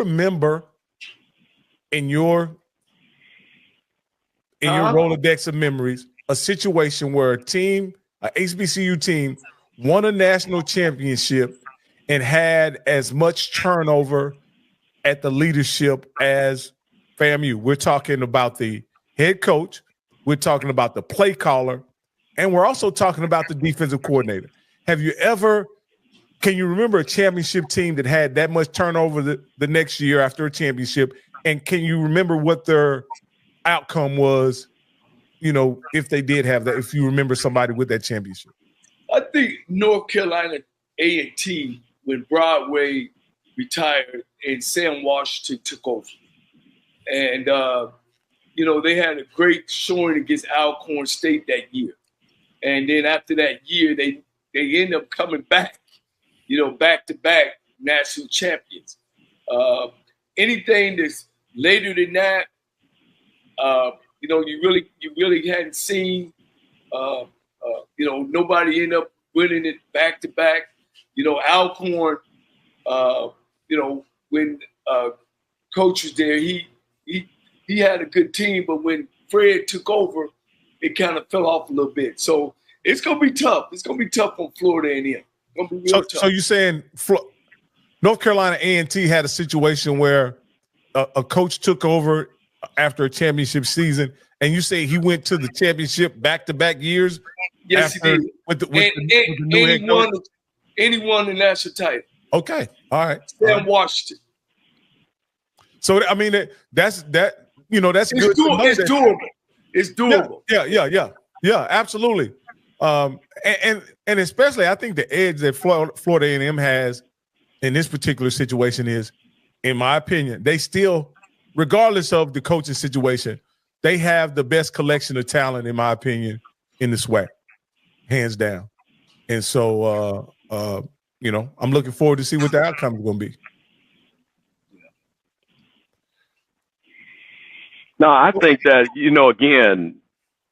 remember in your Rolodex of memories a situation where a team, a HBCU team, won a national championship and had as much turnover at the leadership as FAMU? We're talking about the head coach, we're talking about the play caller, and we're also talking about the defensive coordinator. Can you remember a championship team that had that much turnover the next year after a championship? And can you remember what their outcome was, if they did have that, if you remember somebody with that championship? I think North Carolina A&T, when Broadway retired and Sam Washington took over. And, they had a great showing against Alcorn State that year. And then after that year, they end up coming back, back-to-back national champions. Anything that's later than that, you really hadn't seen. Nobody end up winning it back-to-back. Alcorn, when coach was there, he had a good team, but when Fred took over, it kind of fell off a little bit. So it's gonna be tough. It's gonna be tough on Florida A&M. So you're saying North Carolina A&T had a situation where a coach took over after a championship season, and you say he went to the championship back-to-back years? Yes, he did. With the new head coach? And he won the national title. Okay, all right. Sam Washington. So I mean, that's good. It's doable. It's doable. Yeah, absolutely. And especially, I think the edge that Florida A&M has in this particular situation is, in my opinion, they still, regardless of the coaching situation, they have the best collection of talent, in my opinion, in the SWAC, hands down. And so, I'm looking forward to see what the outcome is going to be. No, I think that, again,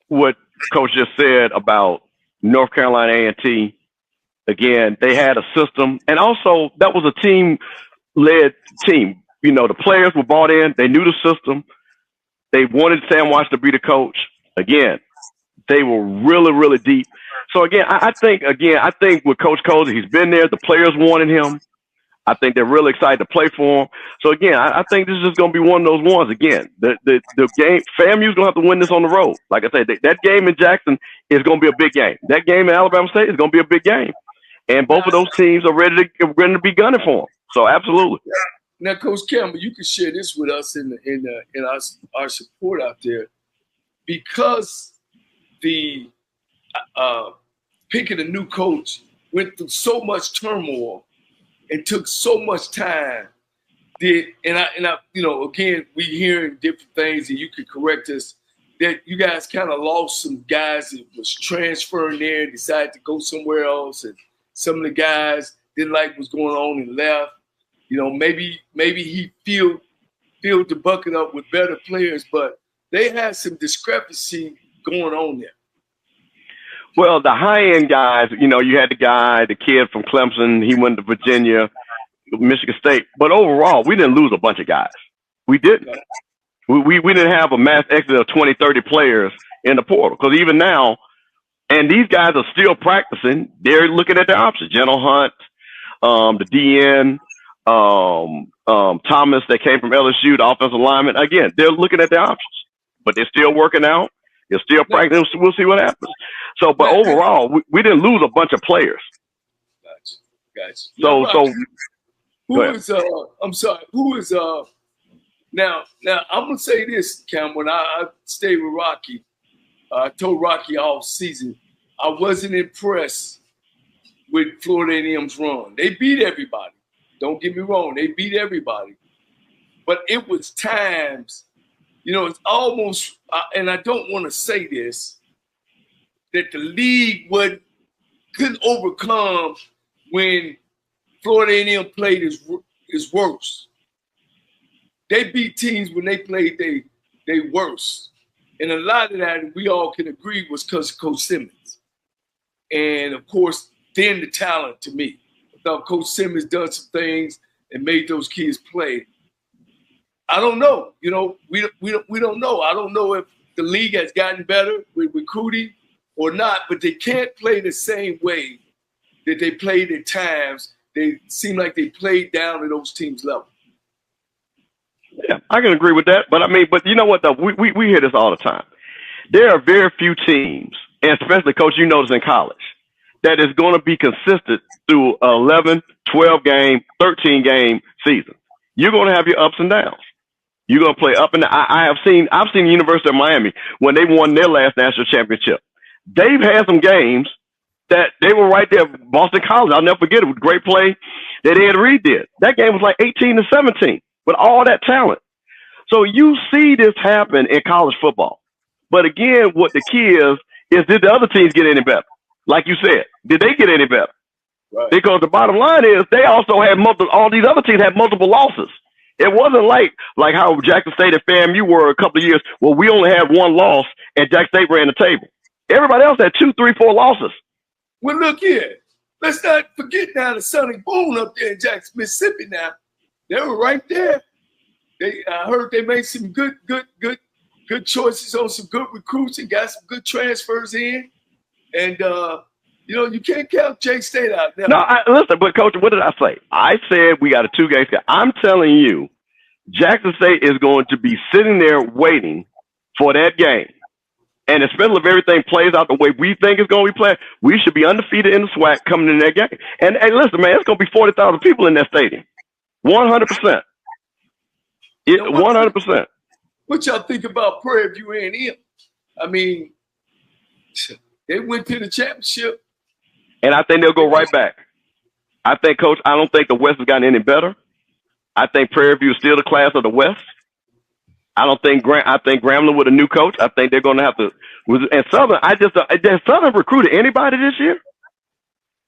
what Coach just said about North Carolina A&T, again, they had a system. And also, that was a team-led team. The players were bought in. They knew the system. They wanted Sam Washington to be the coach. Again, they were really, really deep. So, again, I think with Coach Cozy, he's been there. The players wanted him. I think they're really excited to play for him. So, again, I think this is just going to be one of those ones. Again, the game, FAMU's going to have to win this on the road. Like I said, that game in Jackson is going to be a big game. That game in Alabama State is going to be a big game. And both of those teams are ready to be gunning for them. So, absolutely. Now, Coach Campbell, you can share this with us in our support out there. Because the picking a new coach went through so much turmoil, it took so much time. Again, we hearing different things, and you can correct us, that you guys kind of lost some guys that was transferring there, decided to go somewhere else, and some of the guys didn't like what's going on and left. Maybe he filled the bucket up with better players, but they had some discrepancy going on there. Well, the high-end guys, you had the kid from Clemson. He went to Virginia, Michigan State. But overall, we didn't lose a bunch of guys. We didn't. We didn't have a mass exit of 20, 30 players in the portal. Because even now, and these guys are still practicing, they're looking at their options. General Hunt, the DN, Thomas that came from LSU, the offensive lineman. Again, they're looking at their options. But they're still working out. They're still practicing. We'll see what happens. So, but overall, we didn't lose a bunch of players. Gotcha. So I'm sorry. Who is now I'm gonna say this, Cam. When I stayed with Rocky, I told Rocky all season I wasn't impressed with Florida A&M's run. They beat everybody. Don't get me wrong. They beat everybody. But it was times, it's almost, and I don't want to say this, that the league couldn't overcome when Florida A&M played is worse. They beat teams when they played they worse. And a lot of that, we all can agree, was because of Coach Simmons. And, of course, then the talent to me. I thought Coach Simmons done some things and made those kids play. I don't know. You know, we don't know. I don't know if the league has gotten better with recruiting or not, but they can't play the same way that they played at times. They seem like they played down to those teams' level. Yeah, I can agree with that. But I mean, but you know what, though? We hear this all the time. There are very few teams, and especially, Coach, you notice in college, that is going to be consistent through 11, 12 game, 13 game season. You're going to have your ups and downs. You're going to play up and down. I've seen the University of Miami when they won their last national championship. They've had some games that they were right there. Boston College, I'll never forget it. It was a great play that Ed Reed did. That game was like 18-17 with all that talent. So you see this happen in college football. But again, what the key is did the other teams get any better? Like you said, did they get any better? Right. Because the bottom line is they also had all these other teams had multiple losses. It wasn't like how Jackson State and FAMU were a couple of years. Well, we only had one loss and Jackson State ran the table. Everybody else had 2, 3, 4 losses. Well, look here. Let's not forget now the Sonny Boone up there in Jackson, Mississippi now. They were right there. I heard they made some good choices on some good recruits and got some good transfers in. And, you know, you can't count J State out now. No, listen, but Coach, what did I say? I said we got a 2-game schedule. I'm telling you, Jackson State is going to be sitting there waiting for that game. And especially if everything plays out the way we think it's going to be playing, we should be undefeated in the SWAC coming in that game. And hey, listen, man, it's going to be 40,000 people in that stadium. 100%. 100%. What y'all think about Prairie View A&M? I mean, they went to the championship. And I think they'll go right back. I think, Coach, I don't think the West has gotten any better. I think Prairie View is still the class of the West. I think Grambling with a new coach, I think they're going to have to. And Southern, has Southern recruited anybody this year?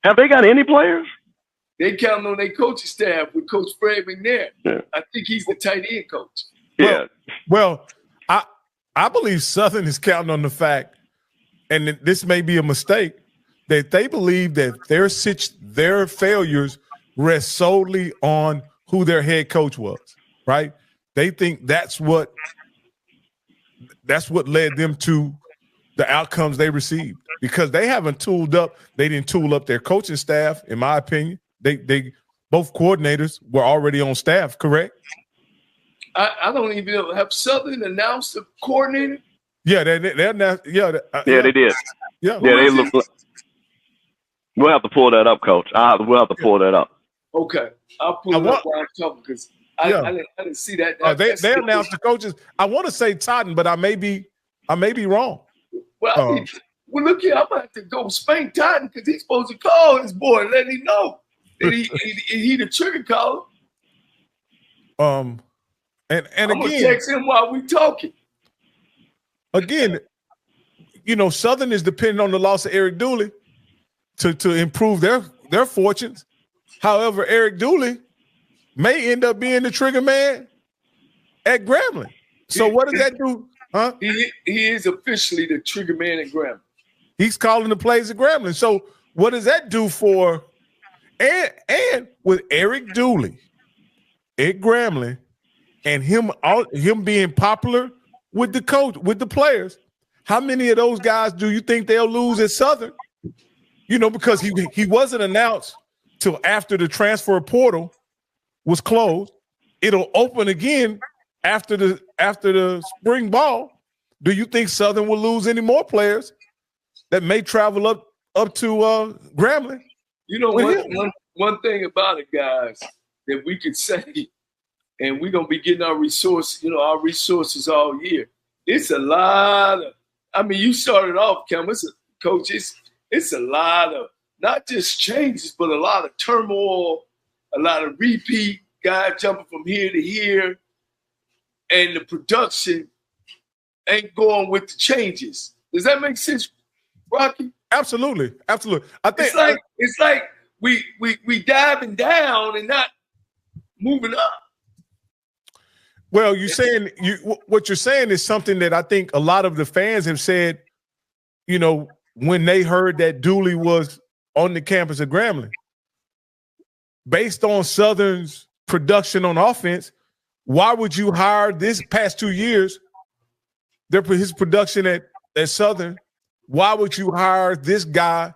Have they got any players? They counting on their coaching staff with Coach Fred McNair. Yeah. I think he's the tight end coach. Yeah. Well, I believe Southern is counting on the fact, and this may be a mistake, that they believe that their failures rest solely on who their head coach was, right? They think that's what led them to the outcomes they received, because they haven't tooled up. They didn't tool up their coaching staff, in my opinion. They both coordinators were already on staff, correct? I don't even know. Have Southern announced the coordinator? Yeah, they announced. Yeah, they did. Yeah, they look. We'll have to pull that up, Coach. We'll have to pull that up. Okay, I'll pull it up while I'm talking because I didn't see that. They announced the coaches. I want to say Totten, but I may be wrong. Well, look here, I'm gonna have to go spank Totten because he's supposed to call his boy and let him know that he the trigger caller. And I'm again, gonna text him while we talking. Again, you know, Southern is depending on the loss of Eric Dooley to improve their fortunes. However, Eric Dooley may end up being the trigger man at Grambling. So what does that do? Huh? He is officially the trigger man at Grambling. He's calling the plays at Grambling. So what does that do for and with Eric Dooley at Grambling and him being popular with the coach, with the players, how many of those guys do you think they'll lose at Southern? You know, because he wasn't announced till after the transfer portal was closed. It'll open again after the spring ball. Do you think Southern will lose any more players that may travel up to Grambling? You know, one thing about it, guys, that we could say, and we're gonna be getting our resources all year. It's a lot of. I mean, you started off, Campbell, Coach. It's a lot of not just changes, but a lot of turmoil, a lot of repeat guys jumping from here to here, and the production ain't going with the changes. Does that make sense, Rocky? Absolutely. I think it's like we diving down and not moving up. Well, what you're saying is something that I think a lot of the fans have said, you know, when they heard that Dooley was on the campus at Grambling. Based on Southern's production on offense, why would you hire this past 2 years? His production at Southern. Why would you hire this guy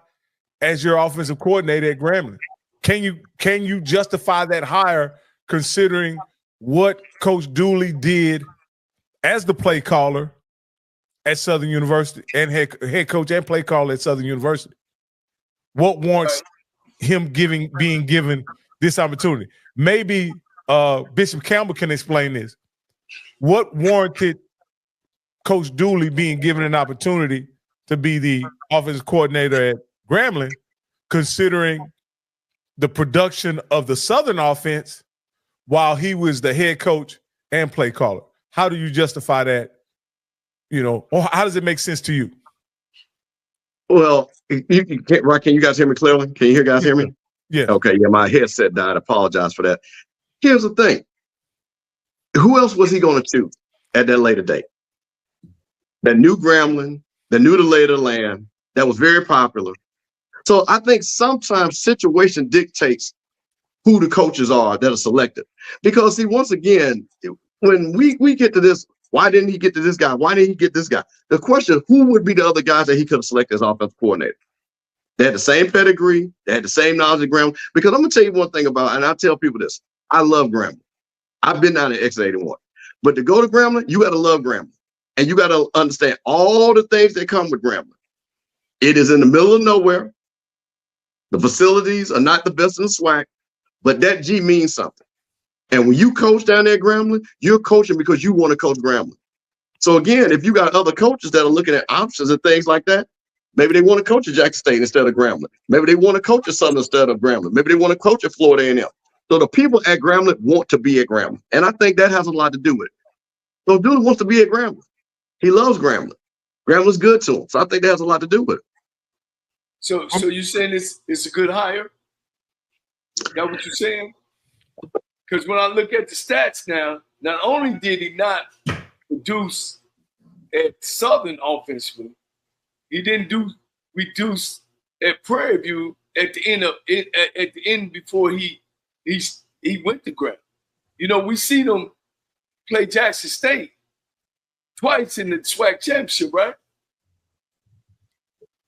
as your offensive coordinator at Grambling? Can you justify that hire considering what Coach Dooley did as the play caller at Southern University and head coach and play caller at Southern University? What warrants him being given this opportunity? Maybe Bishop Campbell can explain this. What warranted Coach Dooley being given an opportunity to be the offensive coordinator at Grambling, considering the production of the Southern offense while he was the head coach and play caller? How do you justify that? Or how does it make sense to you? Well, you can't, right? Can you guys hear me clearly? Can you guys hear me? Yeah. Okay. Yeah, my headset died. I apologize for that. Here's the thing. Who else was he going to choose at that later date? That knew Grambling, that knew the lay of the land, that was very popular. So I think sometimes situation dictates who the coaches are that are selected. Because see, once again, when we get to this, why didn't he get to this guy? Why didn't he get this guy? The question, who would be the other guys that he could have selected as offensive coordinator? They had the same pedigree. They had the same knowledge of Grambling. Because I'm going to tell you one thing about, and I tell people this, I love Grambling. I've been down at X81. But to go to Grambling, you got to love Grambling. And you got to understand all the things that come with Grambling. It is in the middle of nowhere. The facilities are not the best in the SWAC, but that G means something. And when you coach down there at Grambling, you're coaching because you want to coach Grambling. So again, if you got other coaches that are looking at options and things like that, maybe they want to coach at Jackson State instead of Grambling. Maybe they want to coach at Southern instead of Grambling. Maybe they want to coach at Florida A&M. So the people at Grambling want to be at Grambling. And I think that has a lot to do with it. So dude wants to be at Grambling. He loves Grambling. Grambling's good to him. So I think that has a lot to do with it. So you're saying it's a good hire? Is that what you're saying? Because when I look at the stats now, not only did he not produce at Southern offensively, he didn't reduce at Prairie View at the end before he went to Grambling. We seen him play Jackson State twice in the SWAC championship, right?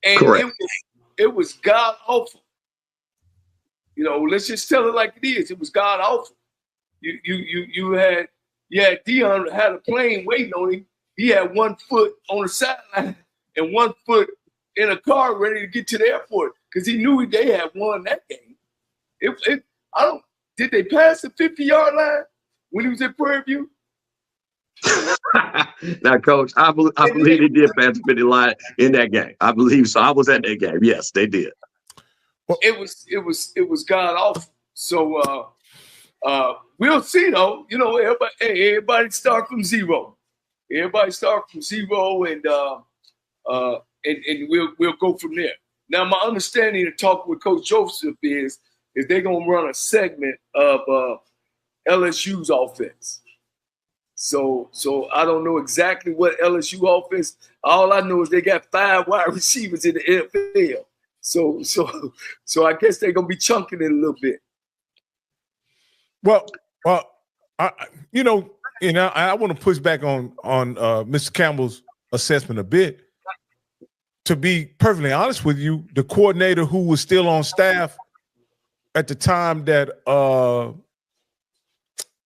And correct. It was god awful. Let's just tell it like it is. It was god awful. You had Dion had a plane waiting on him. He had 1 foot on the sideline and 1 foot in a car ready to get to the airport because he knew they had won that game. Did they pass the 50-yard line when he was at Prairie View? Now, Coach, I believe they did pass the 50 line in that game. I believe so. I was at that game. Yes, they did. Well, it was god awful. So we'll see though. Everybody start from zero. Everybody start from zero, and we'll go from there. Now, my understanding of talking with Coach Joseph is they're gonna run a segment of LSU's offense. So I don't know exactly what LSU offense. All I know is they got 5 wide receivers in the NFL. So I guess they're gonna be chunking it a little bit. Well, I want to push back on Mr. Campbell's assessment a bit. To be perfectly honest with you, the coordinator who was still on staff at the time that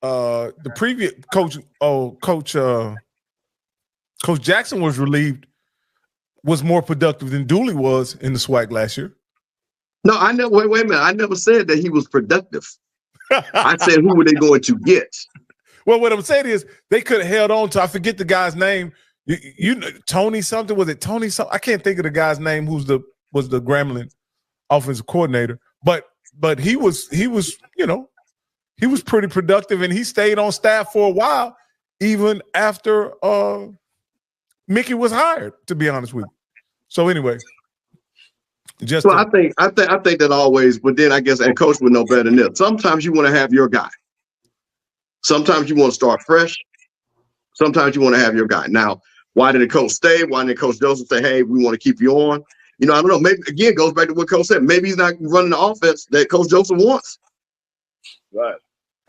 the previous Coach Jackson was relieved was more productive than Dooley was in the SWAC last year. No, I never. Wait a minute. I never said that he was productive. I said who were they going to get? Well, what I'm saying is they could have held on to. I forget the guy's name. You know, Tony something. Was it Tony something? I can't think of the guy's name. Was the Grambling offensive coordinator? But he was pretty productive, and he stayed on staff for a while, even after Mickey was hired. To be honest with you. So anyway, I think that always. But then I guess, and Coach would know better than this. Sometimes you want to have your guy. Sometimes you want to start fresh. Sometimes you want to have your guy. Now, why did the coach stay? Why didn't Coach Joseph say, "Hey, we want to keep you on"? I don't know. Maybe again goes back to what Coach said. Maybe he's not running the offense that Coach Joseph wants. Right.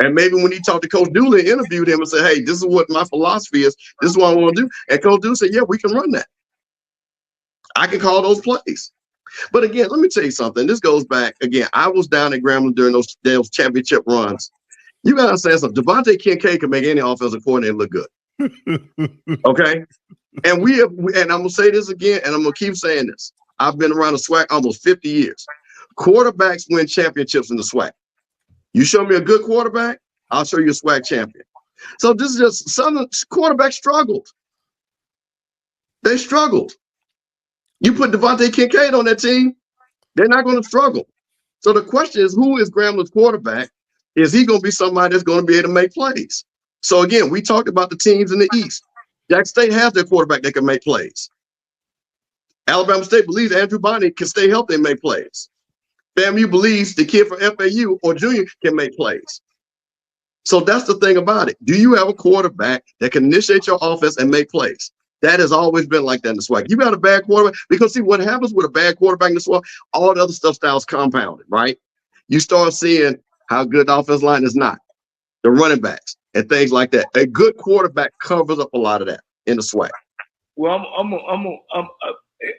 And maybe when he talked to Coach Dooley, interviewed him and said, hey, this is what my philosophy is. This is what I want to do. And Coach Dooley said, yeah, we can run that. I can call those plays. But again, let me tell you something. This goes back, again, I was down at Grambling during those championship runs. You got to say something. Devontae Kincaid can make any offensive coordinator look good. Okay? And and I'm going to say this again, and I'm going to keep saying this. I've been around the SWAC almost 50 years. Quarterbacks win championships in the SWAC. You show me a good quarterback, I'll show you a SWAC champion. So this is just some quarterbacks struggled. They struggled. You put Devontae Kincaid on that team, they're not going to struggle. So the question is, who is Grambling's quarterback? Is he going to be somebody that's going to be able to make plays? So again, we talked about the teams in the East. Jackson State has their quarterback that can make plays. Alabama State believes Andrew Bonney can stay healthy and make plays. FAMU believes the kid from FAU or junior can make plays. So that's the thing about it. Do you have a quarterback that can initiate your offense and make plays? That has always been like that in the SWAC. You got a bad quarterback, because see what happens with a bad quarterback in the SWAC, all the other stuff styles compounded, right? You start seeing how good the offensive line is not, the running backs and things like that. A good quarterback covers up a lot of that in the SWAC. Well,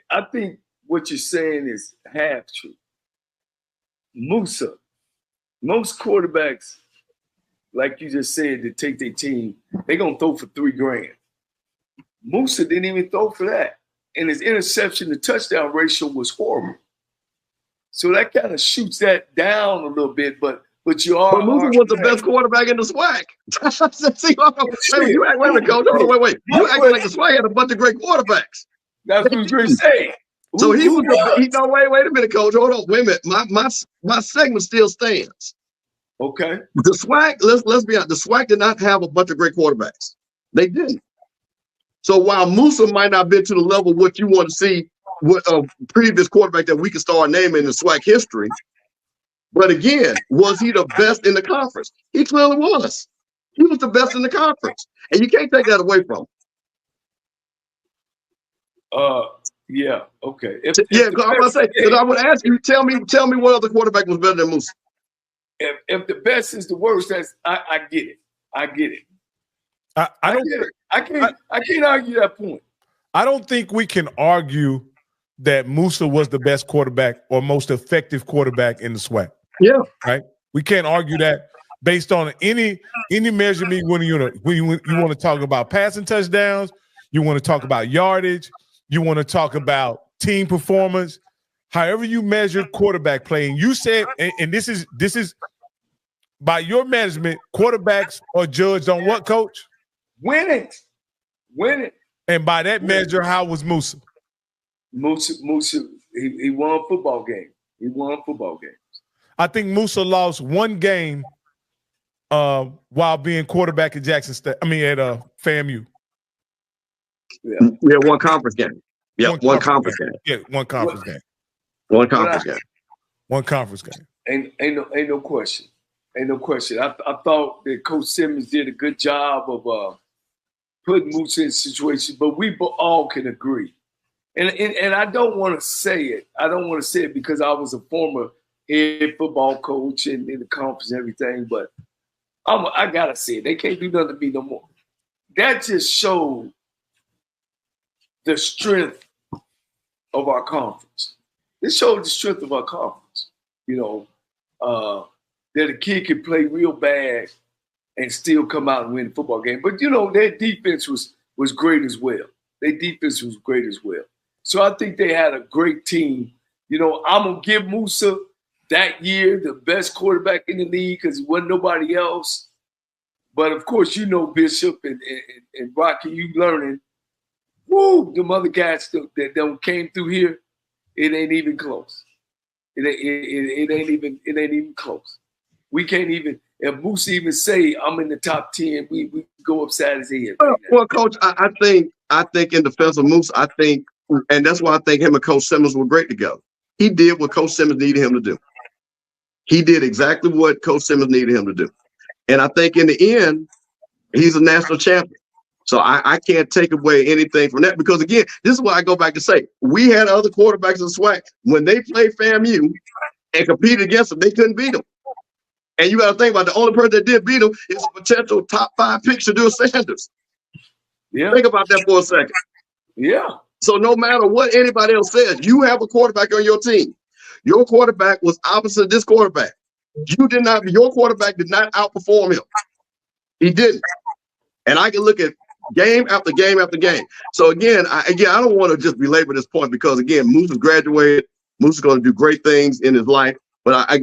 I think what you're saying is half true. Musa, most quarterbacks, like you just said, to take their team, they're gonna throw for $3,000. Musa didn't even throw for that, and his interception to touchdown ratio was horrible. So that kind of shoots that down a little bit, but you are. But Musa was the best quarterback in the SWAC. You act, wait a minute, Coach. Wait. You acting like the SWAC had a bunch of great quarterbacks. That's what you're saying. So he was wait a minute, Coach. Hold on, wait a minute. My segment still stands. Okay. The SWAC, let's be honest, the SWAC did not have a bunch of great quarterbacks. They didn't. So while Musa might not have been to the level what you want to see with a previous quarterback that we can start naming in the SWAC history, but again, was he the best in the conference? He clearly was. He was the best in the conference, and you can't take that away from him. Yeah. Okay. I'm gonna say, because I would ask you, tell me what other quarterback was better than Musa. If the best is the worst, I get it. I get it. I can't argue that point. I don't think we can argue that Musa was the best quarterback or most effective quarterback in the SWAC. Yeah. Right. We can't argue that based on any measurement. When you want to talk about passing touchdowns, you want to talk about yardage, you want to talk about team performance. However you measure quarterback play, and you said, and this is by your management, quarterbacks are judged on what, Coach? Winning. And by that measure, how was Musa? Musa, he won a football game. He won football games. I think Musa lost one game while being quarterback at Jackson State. I mean, at FAMU. Yeah, one conference game. Yeah, one conference game. Yeah, one conference game. One conference game. One conference game. Ain't no question. Ain't no question. I thought that Coach Simmons did a good job of putting Musa in situations, but we all can agree. And I don't want to say it. I don't want to say it because I was a former head football coach in the conference and everything, but I gotta say it. They can't do nothing to me no more. That just showed the strength of our conference. It showed the strength of our conference. You know, that a kid can play real bad and still come out and win the football game. But, you know, their defense was great as well. Their defense was great as well. So I think they had a great team. You know, I'm going to give Musa that year the best quarterback in the league because it wasn't nobody else. But, of course, you know Bishop and Rocky, you learning. Woo, them other guys that came through here, it ain't even close. It ain't even close. We can't even, if Musa even say I'm in the top 10, we go upside his head. Well, Coach, I think in defense of Musa, and that's why I think him and Coach Simmons were great together. He did what Coach Simmons needed him to do. He did exactly what Coach Simmons needed him to do. And I think in the end, he's a national champion. So I can't take away anything from that because, again, this is what I go back to say. We had other quarterbacks in SWAC. When they played FAMU and competed against them, they couldn't beat them. And you got to think about the only person that did beat him is a potential top 5 pick, Shedeur Sanders. Yeah. Think about that for a second. Yeah. So no matter what anybody else says, you have a quarterback on your team. Your quarterback was opposite this quarterback. Your quarterback did not outperform him. He didn't. And I can look at game after game after game. So again, I don't want to just belabor this point because again, Moose has graduated. Moose is going to do great things in his life. But I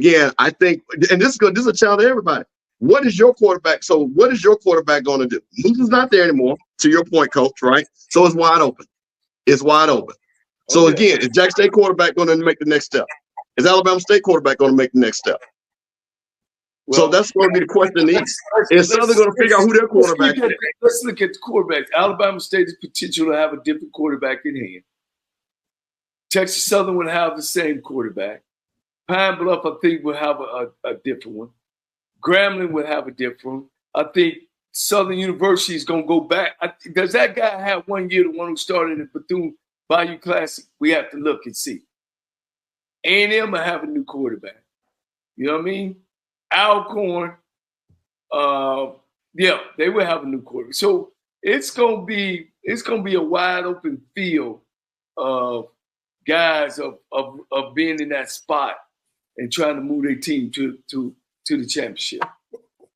think, and this is a challenge to everybody. What is your quarterback? So what is your quarterback going to do? Moose is not there anymore, to your point, Coach, right? So it's wide open. It's wide open. So again, is Jack State quarterback going to make the next step? Is Alabama State quarterback going to make the next step? Well, so that's going to be the question in the East. Is Southern going to figure out who their quarterback is? Let's look at the quarterbacks. Alabama State has potential to have a different quarterback in hand. Texas Southern would have the same quarterback. Pine Bluff, I think, will have a different one. Grambling would have a different one. I think Southern University is going to go back. Does that guy have 1 year, the one who started in Bethune Bayou Classic? We have to look and see. A&M will have a new quarterback. You know what I mean? Alcorn, they will have a new quarterback. So it's gonna be a wide open field of guys of being in that spot and trying to move their team to the championship.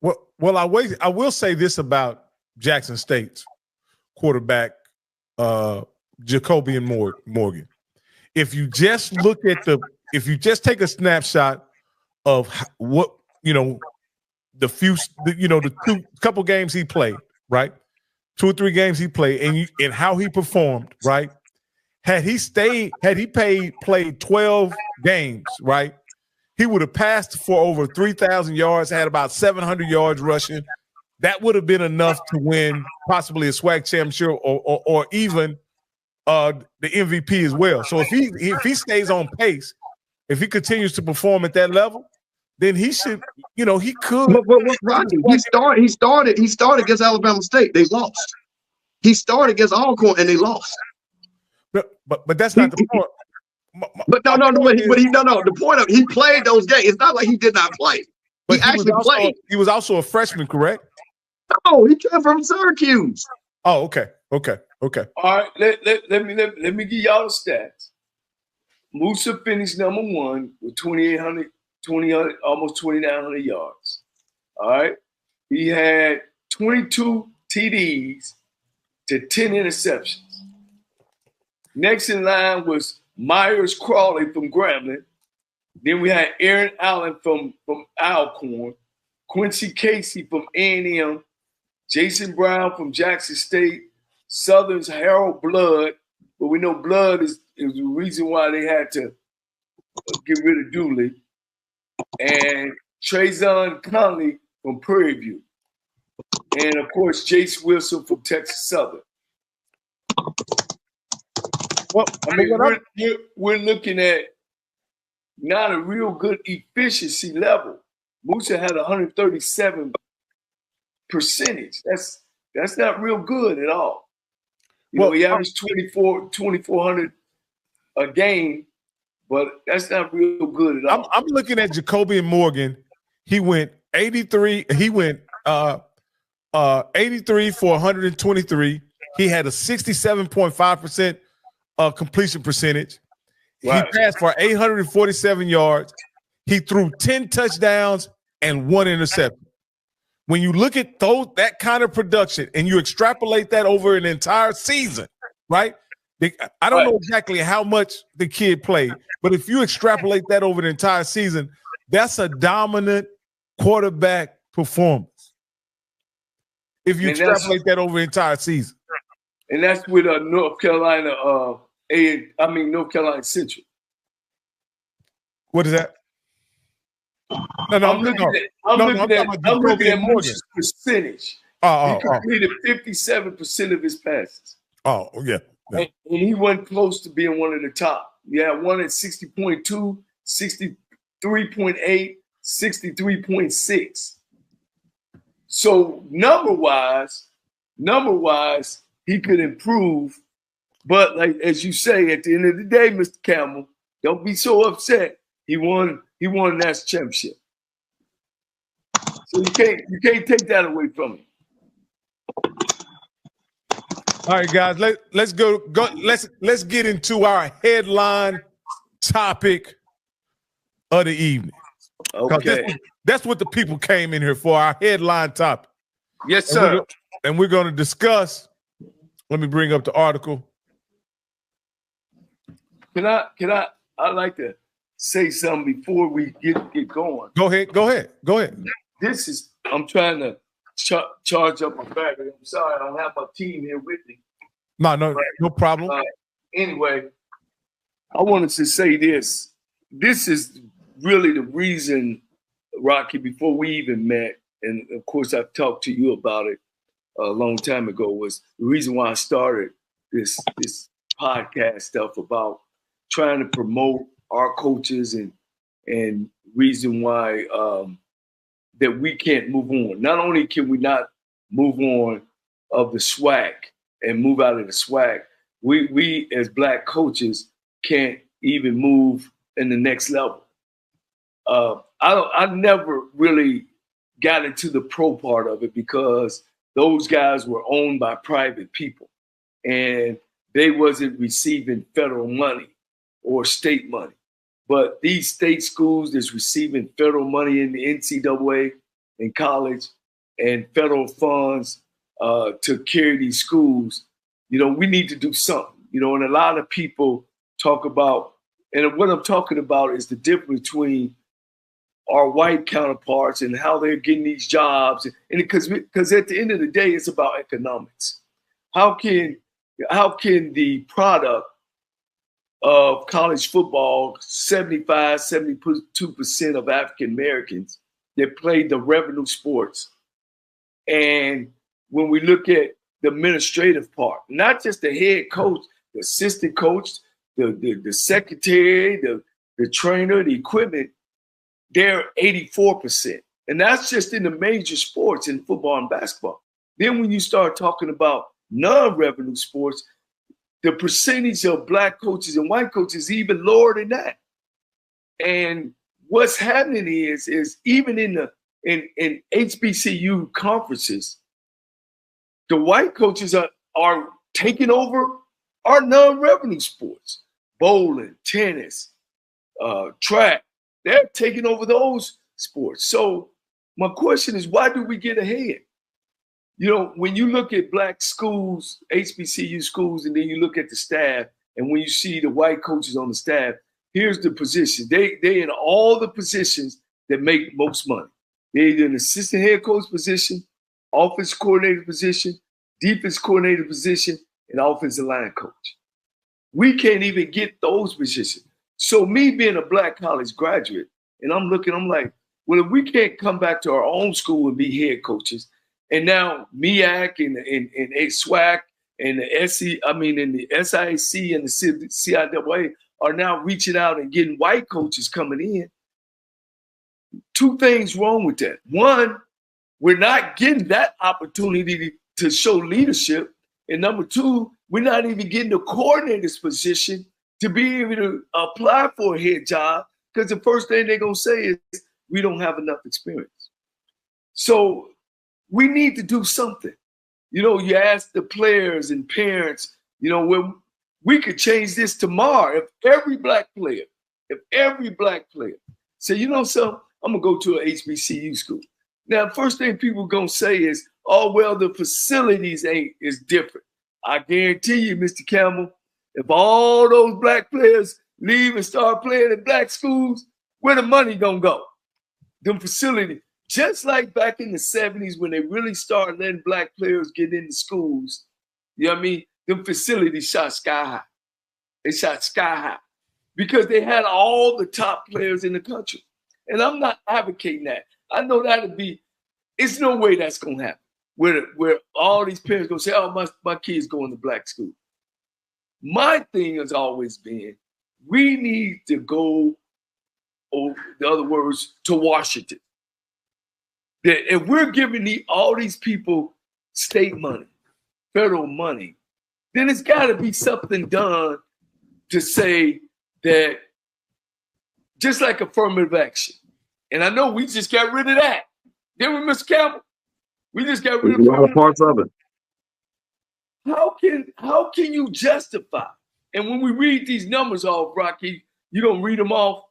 Well, I will say this about Jackson State's quarterback, Jacobian Morgan. If you just take a snapshot of what, the couple games he played, right? 2 or 3 games he played and how he performed, right? Had he played 12 games, right? He would have passed for over 3,000 yards, had about 700 yards rushing. That would have been enough to win possibly a SWAC championship or even the MVP as well. So if he stays on pace, if he continues to perform at that level, then he should, he could. But Rocky, he started against Alabama State. They lost. He started against Alcorn and they lost. But that's not the point. The point of he played those games. It's not like he did not play. He actually played. He was also a freshman, correct? No, he came from Syracuse. Oh, okay. All right, let me give y'all the stats. Musa finished number 1 with 2,800, almost 2,900 yards. All right, he had 22 TDs to 10 interceptions. Next in line was Myers Crawley from Grambling. Then we had Aaron Allen from Alcorn, Quincy Casey from A&M, Jason Brown from Jackson State, Southern's Harold Blood, but we know Blood is the reason why they had to get rid of Dooley, and Trezon Conley from Prairie View, and of course Jace Wilson from Texas Southern. Well, we're looking at not a real good efficiency level. Musa had 137%. That's not real good at all. He averaged 2,400 a game, but that's not real good at all. I'm looking at Jacobian Morgan. He went 83. He went 83 for 123. He had a 67.5% completion percentage. Right. He passed for 847 yards. He threw 10 touchdowns and 1 interception. When you look at that kind of production and you extrapolate that over an entire season, right? I don't know exactly how much the kid played, but if you extrapolate that over the entire season, that's a dominant quarterback performance. If you extrapolate that over the entire season. And that's with North Carolina North Carolina Central. What is that? I'm looking at Moose's percentage. He completed 57% of his passes. Oh, yeah. And he wasn't close to being one of the top. You had one at 60.2, 63.8, 63.6. So number-wise, he could improve. But like as you say, at the end of the day, Mr. Campbell, don't be so upset. He won a national championship. So you can't take that away from me. All right, guys, let's go. Let's get into our headline topic of the evening. Okay, that's what the people came in here for. Our headline topic. Yes, sir. And we're going to discuss. Let me bring up the article. Can I? I'd like to say something before we get going. Go ahead. I'm trying to charge up my battery. I'm sorry, I don't have my team here with me. No problem. Anyway, I wanted to say this. This is really the reason, Rocky, before we even met, and of course I've talked to you about it a long time ago, was the reason why I started this podcast stuff about trying to promote our coaches and reason why that we can't move on. Not only can we not move on of the swag and move out of the swag, we as Black coaches can't even move in the next level. I never really got into the pro part of it because those guys were owned by private people and they wasn't receiving federal money or state money. But these state schools that's receiving federal money in the NCAA in college and federal funds to carry these schools, we need to do something. And a lot of people talk about, and what I'm talking about is the difference between our white counterparts and how they're getting these jobs. And because at the end of the day, it's about economics. How can the product of college football, 72% of African Americans that play the revenue sports. And when we look at the administrative part, not just the head coach, the assistant coach, the secretary, the trainer, the equipment, they're 84%. And that's just in the major sports in football and basketball. Then when you start talking about non-revenue sports, the percentage of Black coaches and white coaches is even lower than that. And what's happening is even in HBCU conferences, the white coaches are taking over our non-revenue sports, bowling, tennis, track. They're taking over those sports. So my question is, why do we get ahead? When you look at Black schools, HBCU schools, and then you look at the staff, and when you see the white coaches on the staff, here's the position. They in all the positions that make most money. They're either an assistant head coach position, offense coordinator position, defense coordinator position, and offensive line coach. We can't even get those positions. So me being a Black college graduate, and I'm like, well, if we can't come back to our own school and be head coaches, and now MEAC and SWAC and the and the SIAC and the CIAA are now reaching out and getting white coaches coming in. Two things wrong with that. One, we're not getting that opportunity to show leadership. And number two, we're not even getting the coordinator's position to be able to apply for a head job, because the first thing they're going to say is, we don't have enough experience. So we need to do something. You ask the players and parents, when we could change this tomorrow. If every black player say, something, I'm going to go to an HBCU school. Now, first thing people are going to say is, oh, well, the facilities is different. I guarantee you, Mr. Campbell, if all those black players leave and start playing in black schools, where the money going to go? Them facilities. Just like back in the 70s when they really started letting black players get into schools, them facilities shot sky high. They shot sky high because they had all the top players in the country. And I'm not advocating that. I know it's no way that's going to happen where all these parents going to say, oh, my kid's going to black school. My thing has always been, we need to go, in other words, to Washington. That if we're giving all these people state money, federal money, then it's got to be something done to say that, just like affirmative action. And I know we just got rid of that. Didn't we, Mr. Campbell? We just got rid a lot of parts of it. How can you justify? And when we read these numbers off, Rocky, you don't read them off.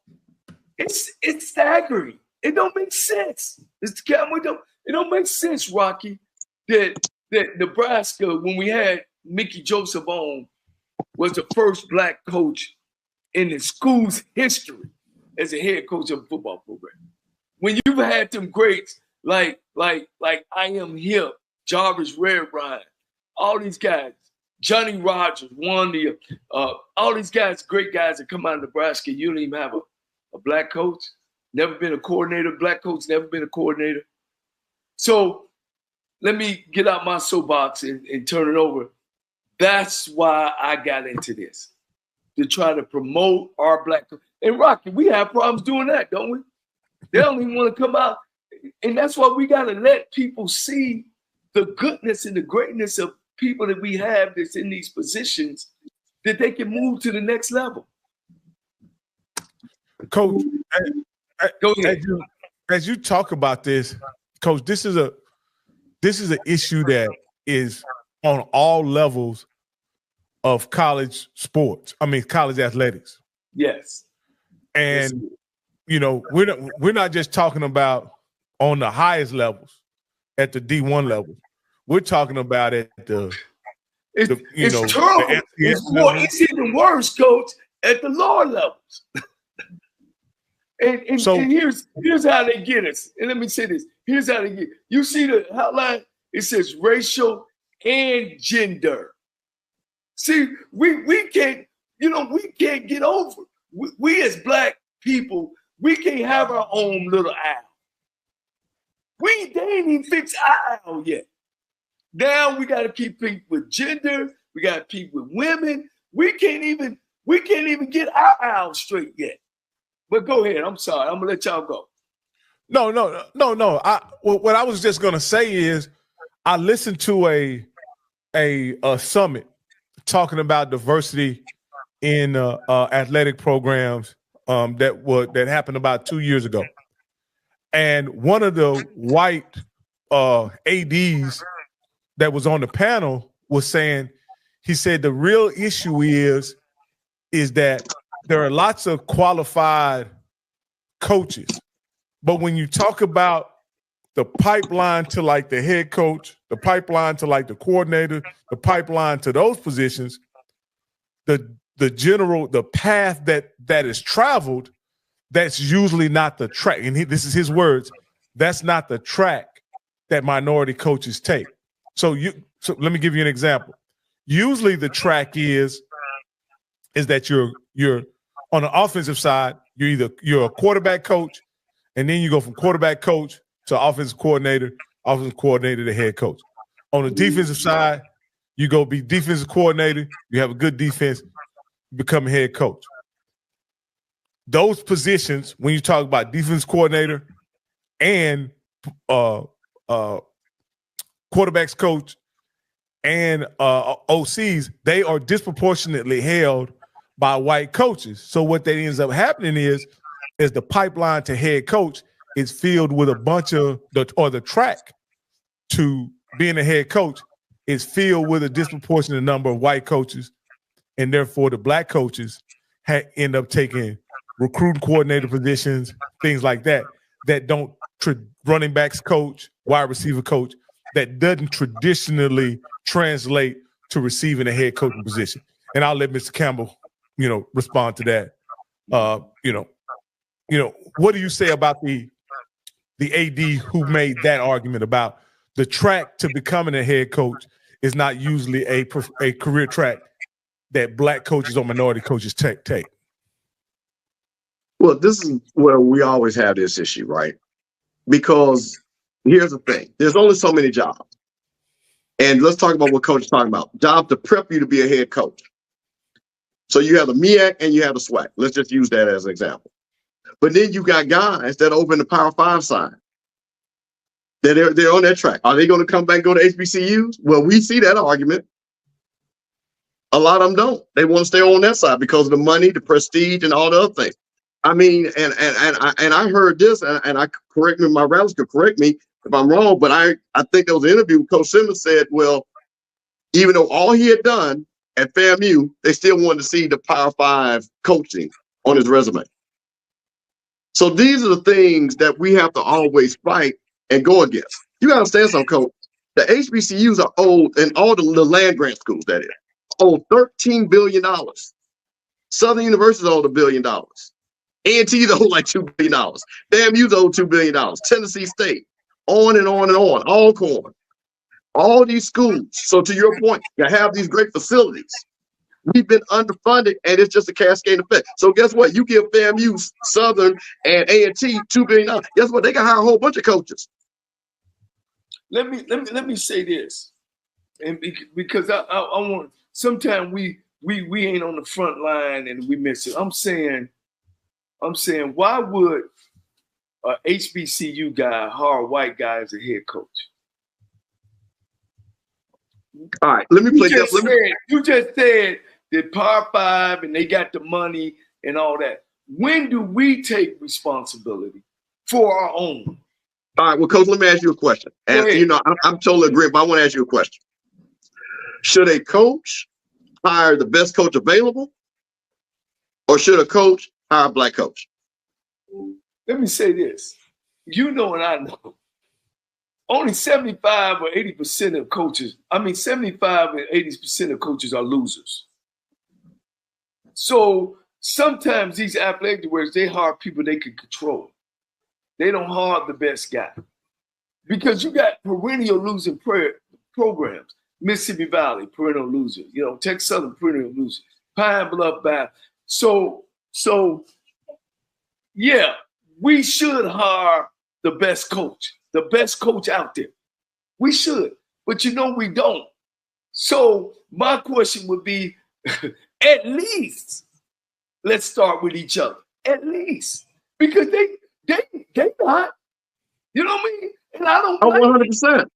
It's staggering. It don't make sense. Mr. Campbell, it don't make sense, Rocky, that Nebraska, when we had Mickey Joseph on, was the first black coach in the school's history as a head coach of a football program. When you've had them greats like I Am Hip, Jarvis Red Ryan, all these guys, Johnnie Rogers, all these guys, great guys that come out of Nebraska, you don't even have a black coach, never been a coordinator, black coach, never been a coordinator. So let me get out my soapbox and turn it over. That's why I got into this, to try to promote our black. And Rocky, we have problems doing that, don't we? They don't even want to come out. And that's why we got to let people see the goodness and the greatness of people that we have that's in these positions, that they can move to the next level. Coach, Go ahead. As you talk about this, Coach, this is an issue that is on all levels of college sports. I mean, college athletics. Yes. And you know, we're not just talking about on the highest levels, at the D1 level. We're talking about at it's terrible. It's even worse, Coach, at the lower levels. and here's how they get us. And let me say this. Here's how they get. You see the outline? It says racial and gender. See, we can't get over. We as black people, we can't have our own little aisle. They ain't even fixed our aisle yet. Now we got to keep people with gender. We got to keep with women. We can't even get our aisle straight yet. But go ahead. I'm sorry. I'm gonna let y'all go. No. What I was just gonna say is, I listened to a summit talking about diversity in athletic programs that happened about 2 years ago, and one of the white ADs that was on the panel was saying, he said the real issue is that there are lots of qualified coaches, but when you talk about the pipeline to like the head coach, the pipeline to like the coordinator, the pipeline to those positions, the path that is traveled, that's usually not the track. And this is his words. That's not the track that minority coaches take. So let me give you an example. Usually the track is that you're on the offensive side, you're a quarterback coach, and then you go from quarterback coach to offensive coordinator to head coach. On the defensive side, you go be defensive coordinator, you have a good defense, you become a head coach. Those positions, when you talk about defense coordinator and quarterbacks coach and OCs, they are disproportionately held by white coaches. So what that ends up happening is the pipeline to head coach is filled with a bunch of the track to being a head coach is filled with a disproportionate number of white coaches, and therefore the black coaches end up taking recruiting coordinator positions, things like that don't running backs coach, wide receiver coach, that doesn't traditionally translate to receiving a head coaching position. And I'll let Mr. Campbell, respond to that. What do you say about the AD who made that argument about the track to becoming a head coach is not usually a career track that black coaches or minority coaches take? Well, this is where we always have this issue, right? Because here's the thing. There's only so many jobs. And let's talk about what coach is talking about. Job to prep you to be a head coach. So you have the MEAC and you have the SWAC. Let's just use that as an example. But then you got guys that are over in the Power 5 side. They're on that track. Are they going to come back and go to HBCUs? Well, we see that argument. A lot of them don't. They want to stay on that side because of the money, the prestige, and all the other things. I mean, and I heard this, and I correct me, my relatives could correct me, if I'm wrong, but I think there was an interview with Coach Simmons said, well, even though all he had done at FAMU, they still wanted to see the Power 5 coaching on his resume. So these are the things that we have to always fight and go against. You got to understand something, Coach. The HBCUs are old, and all the land grant schools, that is, owe $13 billion. Southern University owed $1 billion. A&T's owe like $2 billion. FAMU's owe $2 billion. Tennessee State, on and on and on, Alcorn. All these schools. So to your point, you have these great facilities. We've been underfunded, and it's just a cascade effect. So guess what? You give FAMU, Southern, and A&T $2 billion. Guess what? They can hire a whole bunch of coaches. Let me say this, and because I want. Sometimes we ain't on the front line and we miss it. I'm saying, why would a HBCU guy hire a white guy as a head coach? All right, let me play this. You just said that Power 5 and they got the money and all that. When do we take responsibility for our own? All right, well, Coach, let me ask you a question. And, you know, I'm totally agreeing, but I want to ask you a question. Should a coach hire the best coach available, or should a coach hire a black coach? Let me say this. You know and I know. Only 75 or 80% of coaches, 75 and 80% of coaches are losers. So sometimes these athletic directors, they hire people they can control. They don't hire the best guy. Because you got perennial losing programs. Mississippi Valley, perennial loser. You know, Texas Southern, perennial loser. Pine Bluff, Bath. So yeah, we should hire the best coach out there. We should, but you know we don't. So my question would be, at least let's start with each other. At least, because they not. You know what I mean? And I don't. 100%.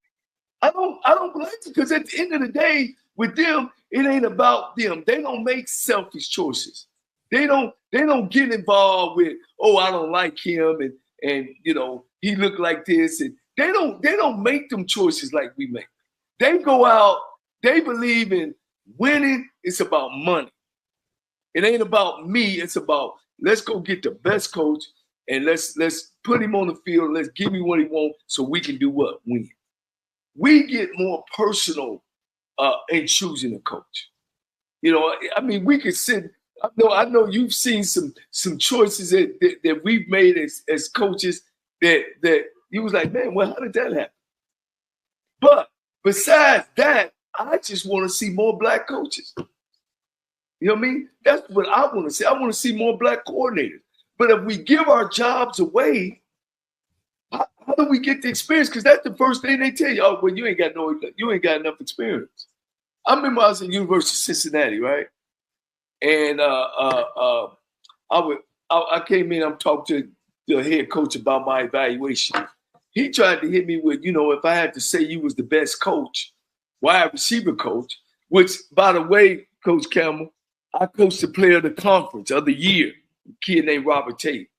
I don't blame you, because at the end of the day, with them, it ain't about them. They don't make selfish choices. They don't get involved with, oh, I don't like him and you know, he look like this, and they don't make them choices like we make. They go out, they believe in winning. It's about money. It ain't about me. It's about, let's go get the best coach and let's put him on the field. Let's give me what he wants so we can do what? Win. We get more personal in choosing a coach. You know, I mean, we could sit. I know you've seen some choices that we've made as coaches that you was like, man, well, how did that happen? But besides that, I just want to see more black coaches. You know what I mean? That's what I want to see. I want to see more black coordinators. But if we give our jobs away, how do we get the experience? Because that's the first thing they tell you. Oh, well, you ain't got enough experience. I remember I was at University of Cincinnati, right? And I came in, I'm talking to the head coach about my evaluation. He tried to hit me with, you know, if I had to say you was the best coach, wide receiver coach, which, by the way, Coach Campbell, I coached the player of the conference of the year, a kid named Robert Tate.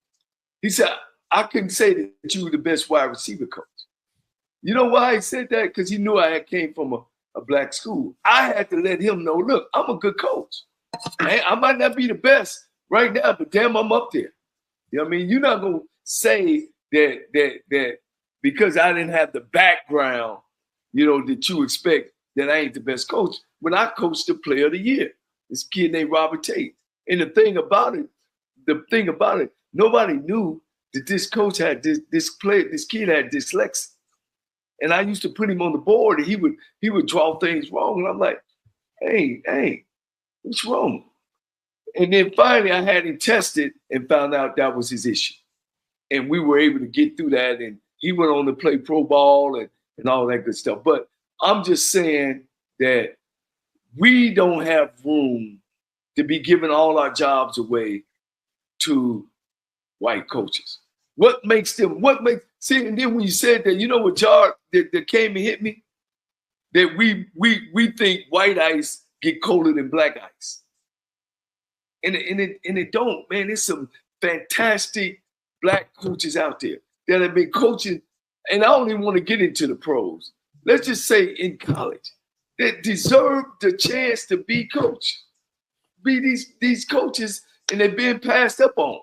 He said, I couldn't say that you were the best wide receiver coach. You know why he said that? Because he knew I came from a black school. I had to let him know, look, I'm a good coach. I might not be the best right now, but damn, I'm up there. You know what I mean? You're not going to say that because I didn't have the background, you know, that you expect that I ain't the best coach. When I coached the player of the year, this kid named Robert Tate. And the thing about it, nobody knew that this coach had this kid had dyslexia. And I used to put him on the board and he would draw things wrong. And I'm like, hey, what's wrong? And then finally I had him tested and found out that was his issue. And we were able to get through that. And he went on to play pro ball and all that good stuff. But I'm just saying that we don't have room to be giving all our jobs away to white coaches. See, and then when you said that, you know what, Jar, that came and hit me? That we think white ice get colder than black ice. And it don't, man. There's some fantastic black coaches out there that have been coaching and I don't even want to get into the pros. Let's just say in college, that deserve the chance to be coach, be these coaches, and they're being passed up on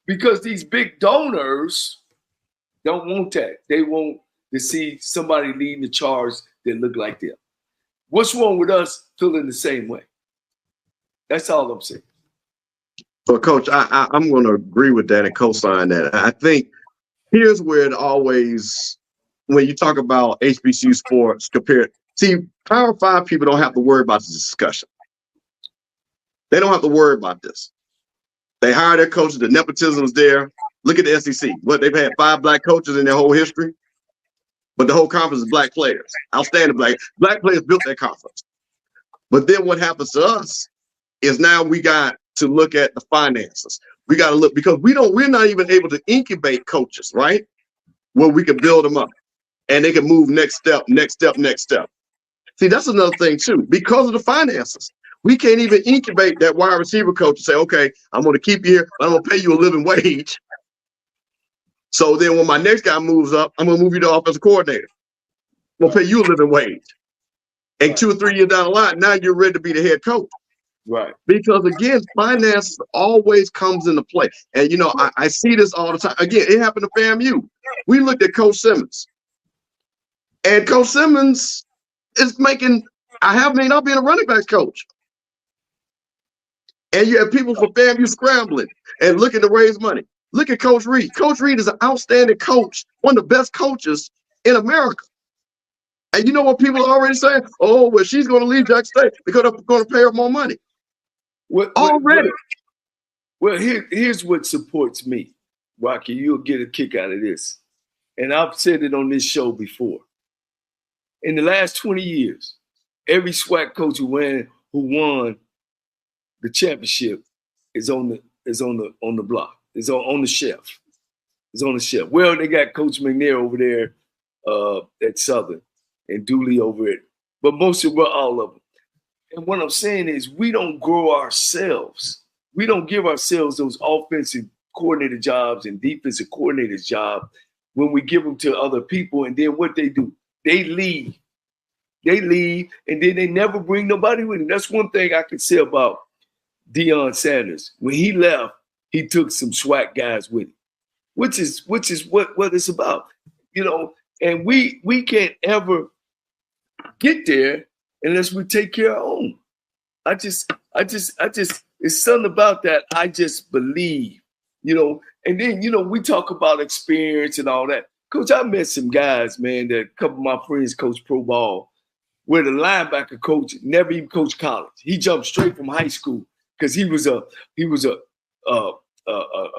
because these big donors don't want that. They want to see somebody leading the charge that look like them. What's wrong with us feeling the same way? That's all I'm saying. Well, Coach, I'm going to agree with that and co-sign that. I think here's where it always, when you talk about HBCU sports compared, see, Power 5 people don't have to worry about this discussion. They don't have to worry about this. They hire their coaches. The nepotism is there. Look at the SEC. What, they've had 5 black coaches in their whole history, but the whole conference is black players. Outstanding black players built that conference. But then what happens to us is now we got to look at the finances. We got to look because we're not even able to incubate coaches, right? Where we can build them up and they can move next step. See, that's another thing too, because of the finances. We can't even incubate that wide receiver coach and say, okay, I'm going to keep you here, but I'm going to pay you a living wage. So then when my next guy moves up, I'm going to move you to offensive coordinator. I'm going to pay you a living wage. And 2 or 3 years down the line, now you're ready to be the head coach. Right. Because again, finance always comes into play. And you know, I see this all the time. Again, it happened to FAMU. We looked at Coach Simmons. And Coach Simmons is making, may not be a running backs coach. And you have people from FAMU scrambling and looking to raise money. Look at Coach Reed. Coach Reed is an outstanding coach, one of the best coaches in America. And you know what people are already saying? Oh, well, she's going to leave Jack State because they're going to pay her more money. Already. Well, here's what supports me, Rocky. You'll get a kick out of this. And I've said it on this show before. In the last 20 years, every SWAC coach who won the championship is on the block. Is on the shelf. Is on the shelf. Well, they got Coach McNair over there at Southern and Dooley over it. But most of all of them. And what I'm saying is we don't grow ourselves. We don't give ourselves those offensive coordinator jobs and defensive coordinator's job when we give them to other people. And then what they do, they leave. They leave, and then they never bring nobody with them. That's one thing I can say about Deion Sanders. When he left, he took some SWAC guys with him, which is what it's about. You know, and we can't ever get there unless we take care of our own. I just, it's something about that. I just believe, you know, and then, you know, we talk about experience and all that. Coach, I met some guys, man, that a couple of my friends coach pro ball, where the linebacker coach never even coached college. He jumped straight from high school because he was a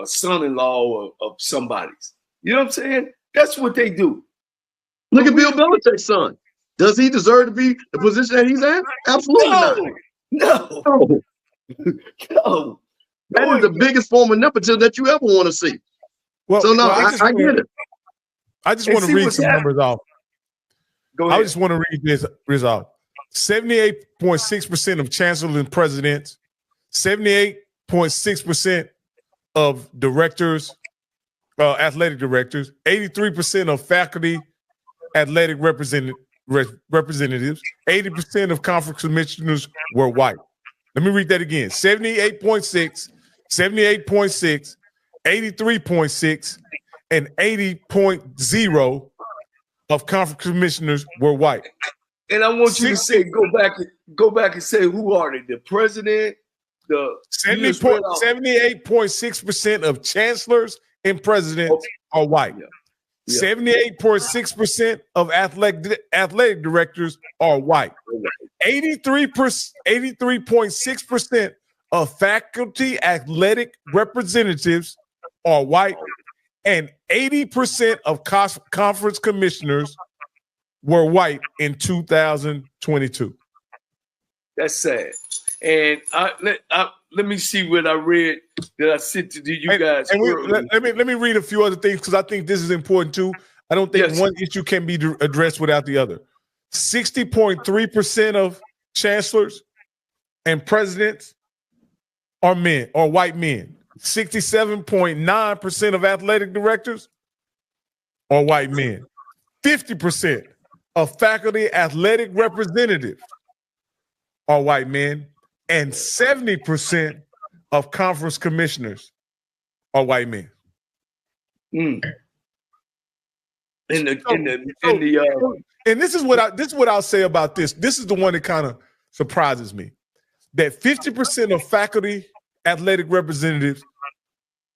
son-in-law of somebody's. You know what I'm saying? That's what they do. Look at Bill Belichick's son. Does he deserve to be the position that he's at? Absolutely not. No. That is the biggest form of nepotism that you ever want to see. Well, so I get it. I just want to read some numbers off. Go ahead. I just want to read this result. 78.6% of chancellors and presidents, 78.6% of directors, athletic directors, 83% of faculty, athletic representatives, 80% of conference commissioners were white. Let me read that again. 78.6, 78.6, 83.6, and 80.0 of conference commissioners were white. And I want you to say, go back and say, who are they? The president, the 78.6% of chancellors and presidents are white. Yeah. 78.6% of athletic directors are white. 83.6% of faculty athletic representatives are white, and 80% of conference commissioners were white in 2022. That's sad. And let me see what I read that I sent to you guys. And let me read a few other things because I think this is important too. I don't think one issue can be addressed without the other. 60.3% of chancellors and presidents are men, or white men. 67.9% of athletic directors are white men. 50% of faculty athletic representatives are white men, and 70% of conference commissioners are white men. Mm. And this is what I'll say about this. This is the one that kind of surprises me. That 50% of faculty athletic representatives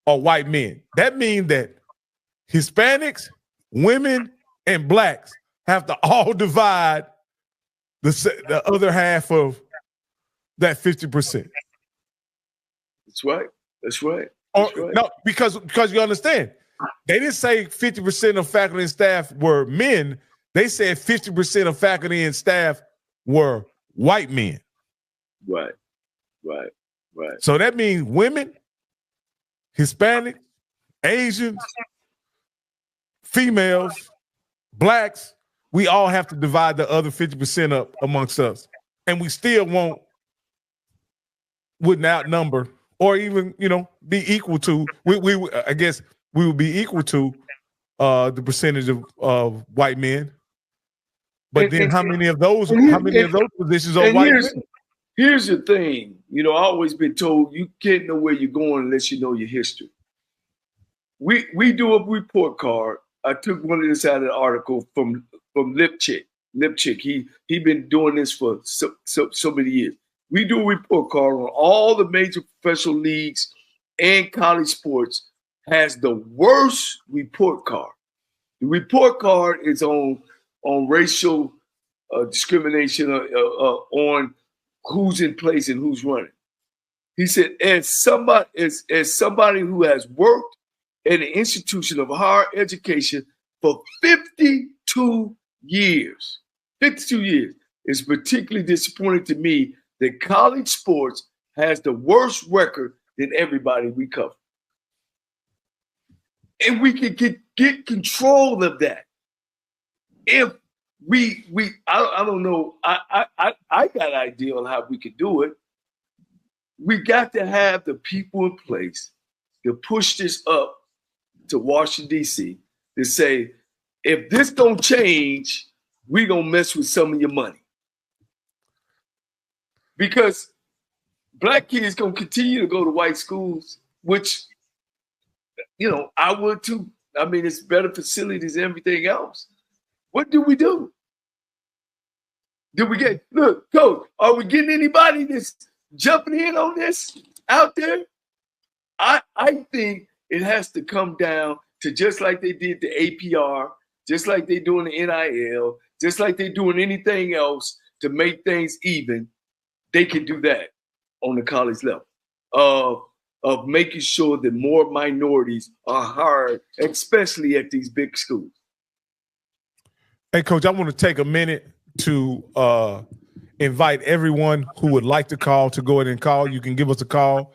are white men. That means that Hispanics, women, and blacks have to all divide the other half of that 50%. That's right. No, because you understand, they didn't say 50% of faculty and staff were men. They said 50% of faculty and staff were white men. Right. So that means women, Hispanic, Asians, females, blacks, we all have to divide the other 50% up amongst us. And we still wouldn't outnumber or even, be equal to, I guess we would be equal to the percentage of white men. But then how many of those positions are white men? Here's the thing. I've always been told you can't know where you're going unless you know your history. We do a report card. I took one of this out of the article from Lipchick. He been doing this for so many years. We do a report card on all the major professional leagues and college sports. Has the worst report card. The report card is on racial discrimination on who's in place and who's running. He said, as somebody who has worked at an institution of higher education for 52 years, it's particularly disappointing to me that college sports has the worst record than everybody we cover. And we can get control of that. If I don't know, I got an idea on how we could do it. We got to have the people in place to push this up to Washington, D.C. to say, if this don't change, we gonna mess with some of your money. Because black kids gonna continue to go to white schools, which, I would too. I mean, it's better facilities and everything else. What do we do? Look, Coach, are we getting anybody that's jumping in on this out there? I think it has to come down to just like they did the APR, just like they doing the NIL, just like they doing anything else to make things even. They can do that on the college level of making sure that more minorities are hired, especially at these big schools. Hey, Coach, I want to take a minute to invite everyone who would like to call to go ahead and call. You can give us a call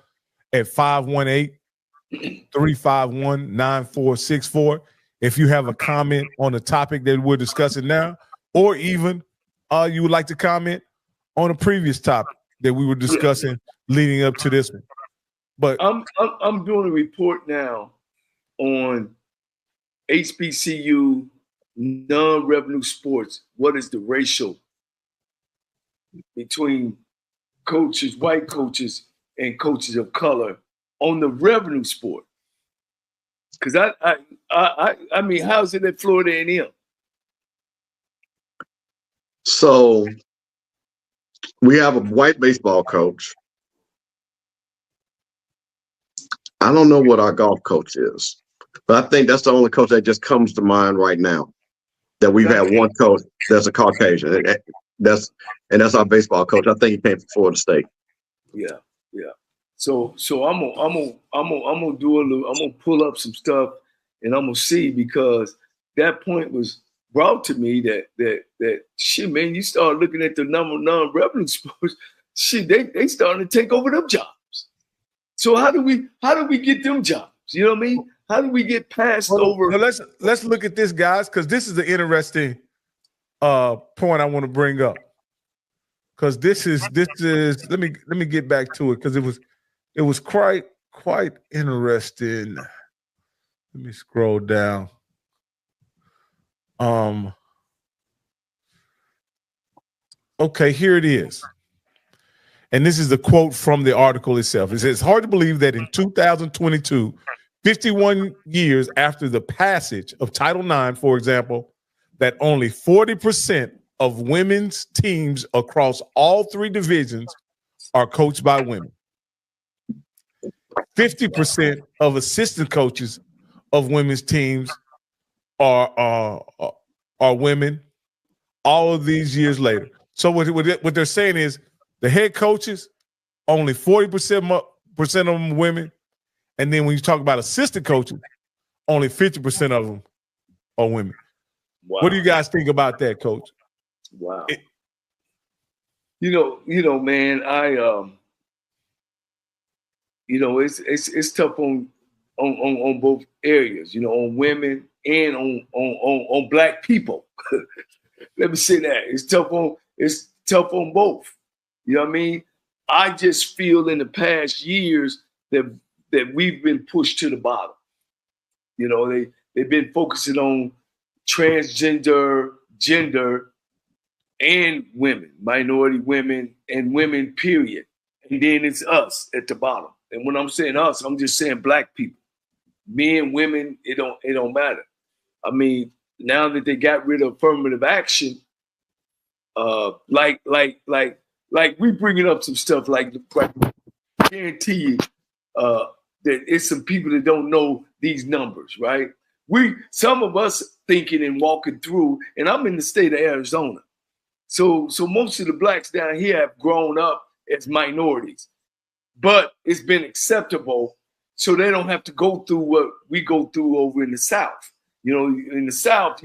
at 518-351-9464 if you have a comment on the topic that we're discussing now, or even you would like to comment on a previous topic that we were discussing leading up to this one. But I'm doing a report now on HBCU non-revenue sports. What is the ratio between coaches, white coaches, and coaches of color on the revenue sport? Because I mean, how's it at Florida A&M? So we have a white baseball coach. I don't know what our golf coach is, but I think that's the only coach that just comes to mind right now. That we've had one coach that's a Caucasian. That's our baseball coach. I think he came from Florida State. Yeah. So I'm gonna do a little. I'm gonna pull up some stuff and I'm gonna see, because that point was brought to me that shit, man. You start looking at the number of non-revenue sports. Shit, they starting to take over them jobs. So how do we get them jobs? You know what I mean? How do we get passed over? Now let's look at this, guys, because this is an interesting point I want to bring up. Because this is let me get back to it, because it was quite interesting. Let me scroll down. Okay, here it is. And this is the quote from the article itself. It says, it's hard to believe that in 2022, 51 years after the passage of Title IX, for example, that only 40% of women's teams across all three divisions are coached by women. 50% of assistant coaches of women's teams are women all of these years later. So what they're saying is the head coaches, only 40% of them women. And then when you talk about assistant coaches, only 50% of them are women. Wow. What do you guys think about that, Coach? Wow. You know, man, it's tough on both areas, on women and on black people. Let me say that. It's tough on both. You know what I mean? I just feel in the past years that we've been pushed to the bottom. They've been focusing on transgender, gender, and women, minority women, and women, period. And then it's us at the bottom. And when I'm saying us, I'm just saying black people. Men, women, it don't matter. I mean, now that they got rid of affirmative action, like we bringing up some stuff like I guarantee you that it's some people that don't know these numbers, right? Some of us thinking and walking through, and I'm in the state of Arizona. So most of the blacks down here have grown up as minorities, but it's been acceptable, so they don't have to go through what we go through over in the South. In the South,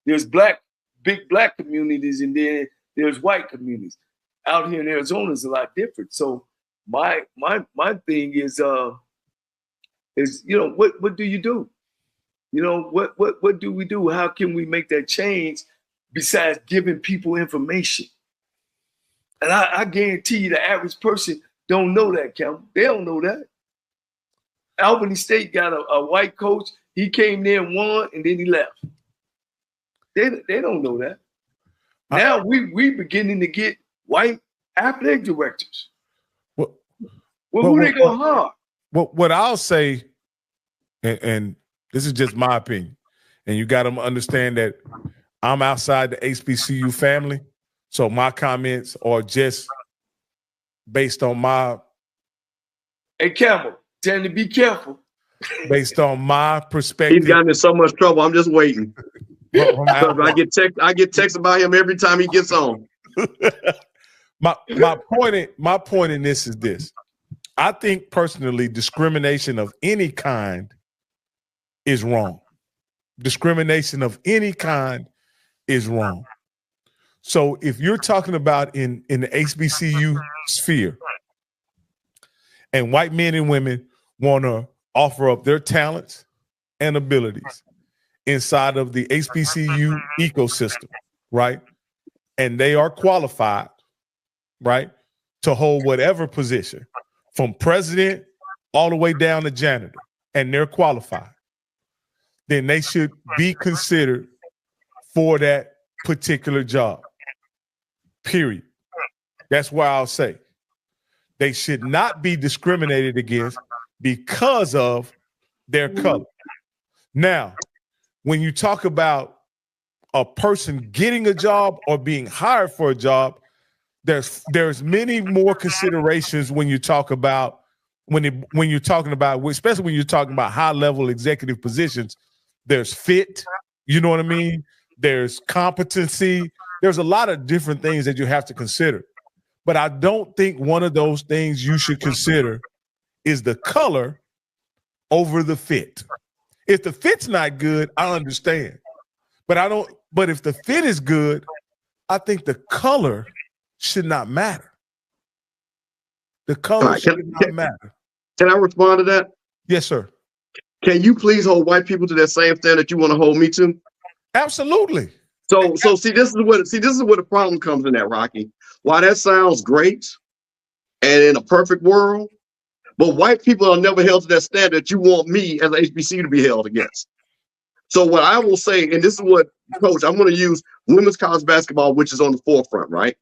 there's big black communities, and then there's white communities. Out here in Arizona is a lot different. So my thing is what do you do? What do we do? How can we make that change besides giving people information? And I guarantee you the average person don't know that, Campbell. They don't know that. Albany State got a white coach. He came there and won, and then he left. They don't know that. Now we beginning to get white athletic directors. Who they go hard? What I'll say, and this is just my opinion, and you got to understand that I'm outside the HBCU family, so my comments are just based on my. Hey, Campbell, tell him to be careful. Based on my perspective. He's gotten in so much trouble. I'm just waiting. I get texts about him every time he gets on. My point in this is this. I think personally, discrimination of any kind is wrong. Discrimination of any kind is wrong. So if you're talking about in the HBCU sphere, and white men and women want to offer up their talents and abilities inside of the HBCU ecosystem, right? And they are qualified, right, to hold whatever position, from president all the way down to janitor, and they're qualified, then they should be considered for that particular job, period. That's why I'll say they should not be discriminated against because of their color. Now, when you talk about a person getting a job or being hired for a job, there's many more considerations when you talk about when you're talking about, especially when you're talking about high level executive positions. There's fit, you know what I mean? There's competency. There's a lot of different things that you have to consider. But I don't think one of those things you should consider is the color over the fit. If the fit's not good, I understand. But if the fit is good, I think the color should not matter. The color should not matter. Can I respond to that? Yes, sir. Can you please hold white people to that same standard you want to hold me to? Absolutely. So see, this is where the problem comes in at, Rocky. While that sounds great, and in a perfect world, but white people are never held to that standard you want me as an HBCU to be held against. So what I will say, and this is what Coach, I'm going to use women's college basketball, which is on the forefront, right?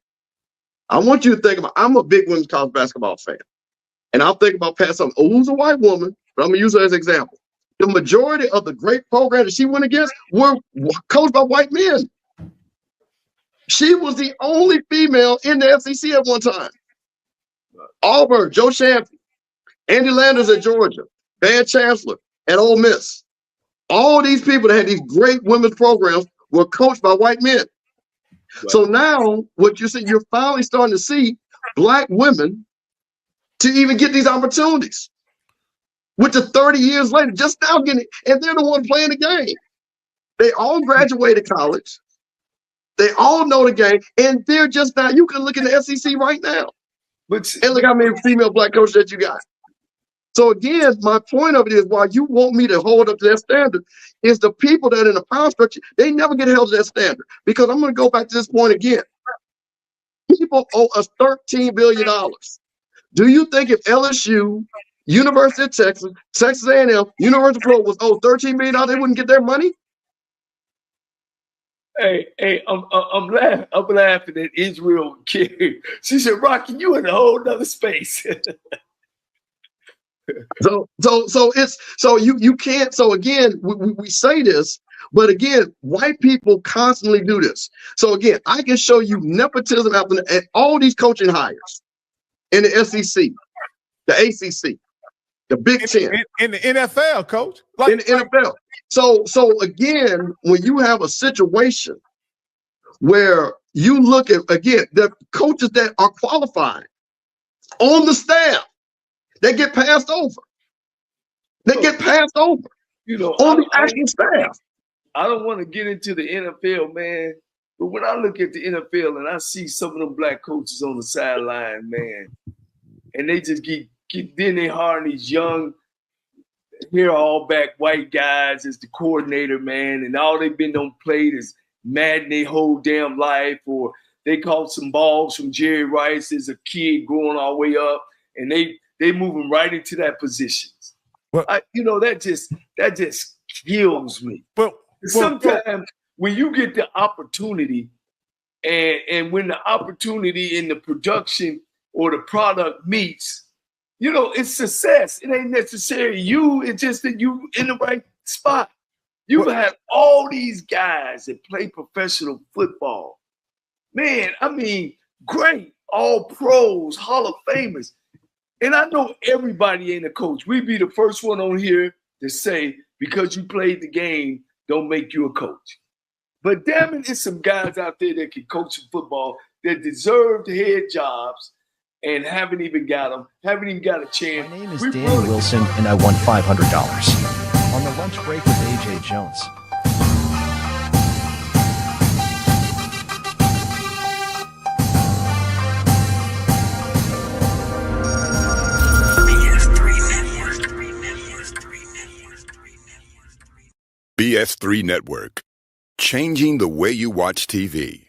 I want you to think about, I'm a big women's college basketball fan. And I'll think about Pat Summitt, who's a white woman, but I'm going to use her as an example. The majority of the great programs that she went against were coached by white men. She was the only female in the SEC at one time. Auburn, Joe Champney, Andy Landers at Georgia, Van Chancellor at Ole Miss. All these people that had these great women's programs were coached by white men. Right. So now what you see, you're finally starting to see black women to even get these opportunities. Which is 30 years later, just now getting, and they're the one playing the game. They all graduated college. They all know the game, and they're just now, you can look in the SEC right now. And look how many female black coaches that you got. So again, my point of it is, while you want me to hold up to that standard, is the people that are in the power structure, they never get held to that standard. Because I'm going to go back to this point again. People owe us $13 billion. Do you think if LSU, University of Texas, Texas A&M, University of Florida was owed $13 million, they wouldn't get their money? Hey, I'm laughing at Israel Carey. She said, Rocky, you in a whole nother space. So you can't. So again, we say this, but again, white people constantly do this. So again, I can show you nepotism at all these coaching hires in the SEC, the ACC, the Big Ten, in the NFL, coach. In the NFL. So again, when you have a situation where you look at, again, the coaches that are qualified on the staff, they get passed over. They get passed over. You know, on the actual staff. I don't want to get into the NFL, man, but when I look at the NFL and I see some of them black coaches on the sideline, man, and they just then they hire these young, here all back white guys as the coordinator, man, and all they've been on plate is madden their whole damn life, or they caught some balls from Jerry Rice as a kid growing all the way up, and they moving right into that position. Well, that just kills me. But sometimes when you get the opportunity, and when the opportunity in the production or the product meets, it's success. It ain't necessarily you. It's just that you in the right spot. You have all these guys that play professional football. Man, I mean, great, all pros, Hall of Famers. And I know everybody ain't a coach. We be the first one on here to say, because you played the game, don't make you a coach. But damn it, there's some guys out there that can coach football that deserve head jobs and haven't even got them, haven't even got a chance. My name is Danny Wilson, and I won $500 on the lunch break with A.J. Jones. BS3 Network, changing the way you watch TV.